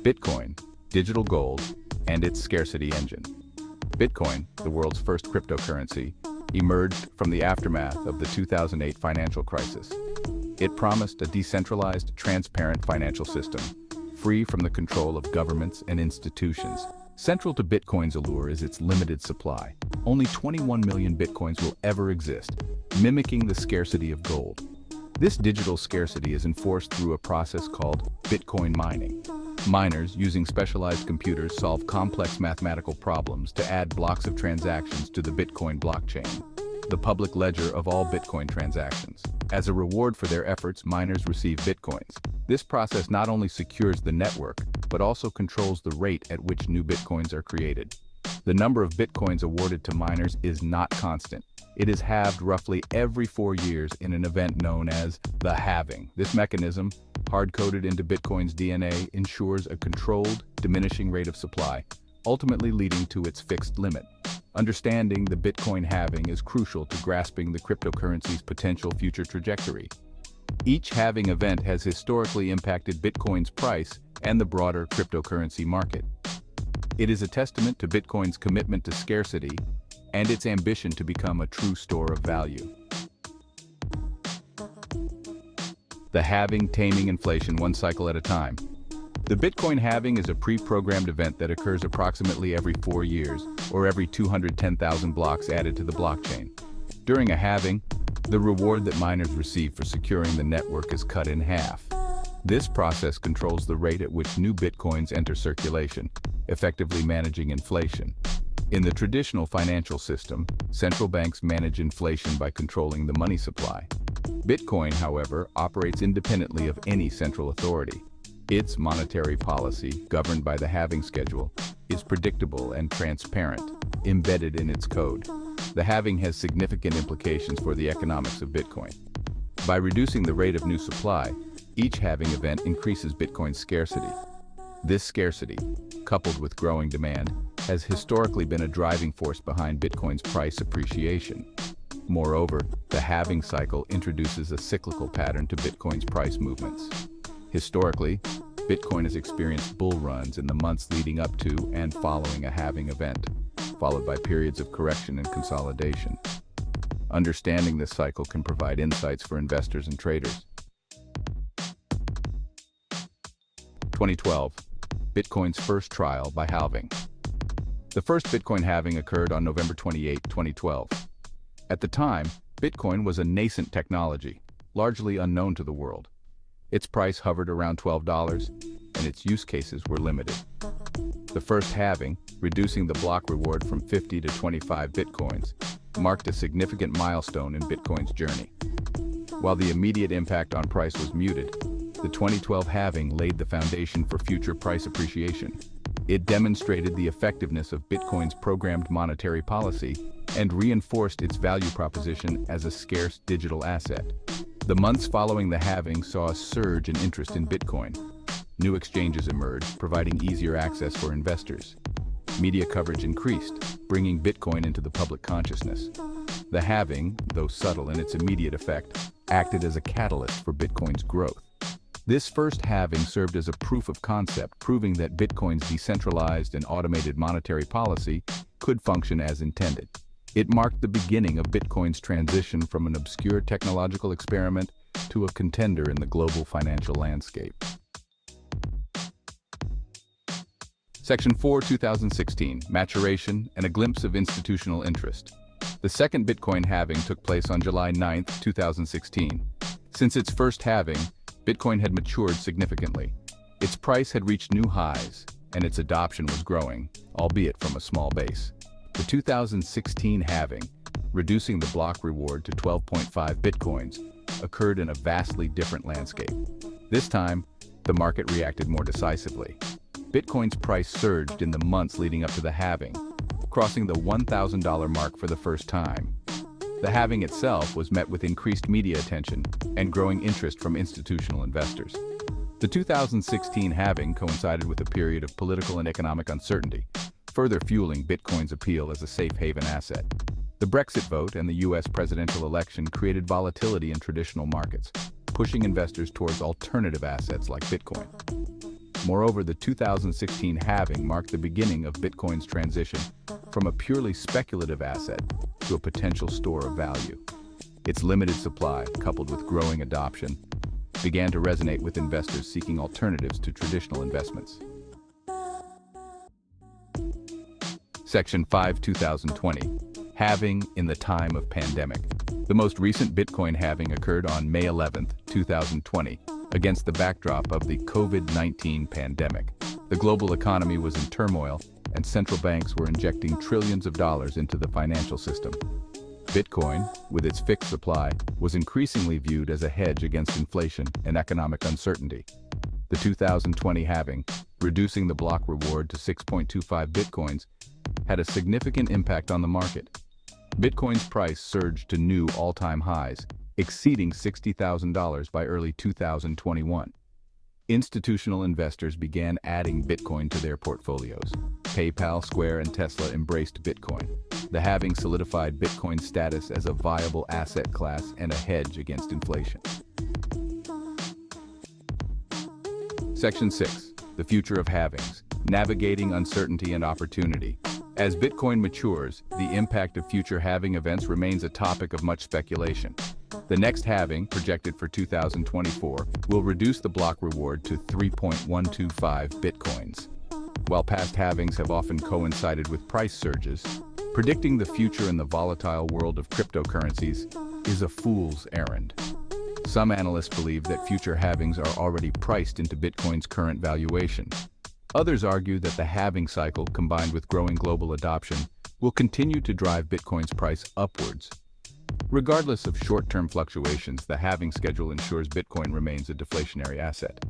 Bitcoin, digital gold, and its scarcity engine. Bitcoin, the world's first cryptocurrency, emerged from the aftermath of the 2008 financial crisis. It promised a decentralized, transparent financial system, free from the control of governments and institutions. Central to Bitcoin's allure is its limited supply. Only 21 million Bitcoins will ever exist, mimicking the scarcity of gold. This digital scarcity is enforced through a process called Bitcoin mining. Miners, using specialized computers, solve complex mathematical problems to add blocks of transactions to the Bitcoin blockchain, the public ledger of all Bitcoin transactions. As a reward for their efforts, miners receive Bitcoins. This process not only secures the network, but also controls the rate at which new Bitcoins are created. The number of Bitcoins awarded to miners is not constant. It is halved roughly every 4 years in an event known as the halving. This mechanism, hard-coded into Bitcoin's DNA, ensures a controlled, diminishing rate of supply, ultimately leading to its fixed limit. Understanding the Bitcoin halving is crucial to grasping the cryptocurrency's potential future trajectory. Each halving event has historically impacted Bitcoin's price and the broader cryptocurrency market. It is a testament to Bitcoin's commitment to scarcity and its ambition to become a true store of value. The halving, taming inflation one cycle at a time. The Bitcoin halving is a pre-programmed event that occurs approximately every 4 years, or every 210,000 blocks added to the blockchain. During a halving, the reward that miners receive for securing the network is cut in half. This process controls the rate at which new Bitcoins enter circulation, effectively managing inflation. In the traditional financial system, central banks manage inflation by controlling the money supply. Bitcoin, however, operates independently of any central authority. Its monetary policy, governed by the halving schedule, is predictable and transparent, embedded in its code. The halving has significant implications for the economics of Bitcoin. By reducing the rate of new supply, each halving event increases Bitcoin's scarcity. This scarcity, coupled with growing demand, has historically been a driving force behind Bitcoin's price appreciation. Moreover, the halving cycle introduces a cyclical pattern to Bitcoin's price movements. Historically, Bitcoin has experienced bull runs in the months leading up to and following a halving event, followed by periods of correction and consolidation. Understanding this cycle can provide insights for investors and traders. 2012, Bitcoin's first trial by halving. The first Bitcoin halving occurred on November 28, 2012. At the time, Bitcoin was a nascent technology, largely unknown to the world. Its price hovered around $12, and its use cases were limited. The first halving, reducing the block reward from 50 to 25 Bitcoins, marked a significant milestone in Bitcoin's journey. While the immediate impact on price was muted, the 2012 halving laid the foundation for future price appreciation. It demonstrated the effectiveness of Bitcoin's programmed monetary policy and reinforced its value proposition as a scarce digital asset. The months following the halving saw a surge in interest in Bitcoin. New exchanges emerged, providing easier access for investors. Media coverage increased, bringing Bitcoin into the public consciousness. The halving, though subtle in its immediate effect, acted as a catalyst for Bitcoin's growth. This first halving served as a proof of concept, proving that Bitcoin's decentralized and automated monetary policy could function as intended. It marked the beginning of Bitcoin's transition from an obscure technological experiment to a contender in the global financial landscape. Section 4, 2016, Maturation and a Glimpse of Institutional Interest. The second Bitcoin halving took place on July 9, 2016. Since its first halving, Bitcoin had matured significantly. Its price had reached new highs, and its adoption was growing, albeit from a small base. The 2016 halving, reducing the block reward to 12.5 Bitcoins, occurred in a vastly different landscape. This time, the market reacted more decisively. Bitcoin's price surged in the months leading up to the halving, crossing the $1,000 mark for the first time. The halving itself was met with increased media attention and growing interest from institutional investors. The 2016 halving coincided with a period of political and economic uncertainty, further fueling Bitcoin's appeal as a safe haven asset. The Brexit vote and the US presidential election created volatility in traditional markets, pushing investors towards alternative assets like Bitcoin. Moreover, the 2016 halving marked the beginning of Bitcoin's transition from a purely speculative asset to a potential store of value. Its limited supply, coupled with growing adoption, began to resonate with investors seeking alternatives to traditional investments. Section 5, 2020. Halving in the time of pandemic. The most recent Bitcoin halving occurred on May 11, 2020, against the backdrop of the COVID-19 pandemic. The global economy was in turmoil, and central banks were injecting trillions of dollars into the financial system. Bitcoin, with its fixed supply, was increasingly viewed as a hedge against inflation and economic uncertainty. The 2020 halving, reducing the block reward to 6.25 Bitcoins, had a significant impact on the market. Bitcoin's price surged to new all-time highs, exceeding $60,000 by early 2021. Institutional investors began adding Bitcoin to their portfolios. PayPal, Square, and Tesla embraced Bitcoin. The halving solidified Bitcoin's status as a viable asset class and a hedge against inflation. Section 6. The future of halvings. Navigating uncertainty and opportunity. As Bitcoin matures, the impact of future halving events remains a topic of much speculation. The next halving, projected for 2024, will reduce the block reward to 3.125 Bitcoins. While past halvings have often coincided with price surges, predicting the future in the volatile world of cryptocurrencies is a fool's errand. Some analysts believe that future halvings are already priced into Bitcoin's current valuation. Others argue that the halving cycle, combined with growing global adoption, will continue to drive Bitcoin's price upwards. Regardless of short-term fluctuations, the halving schedule ensures Bitcoin remains a deflationary asset.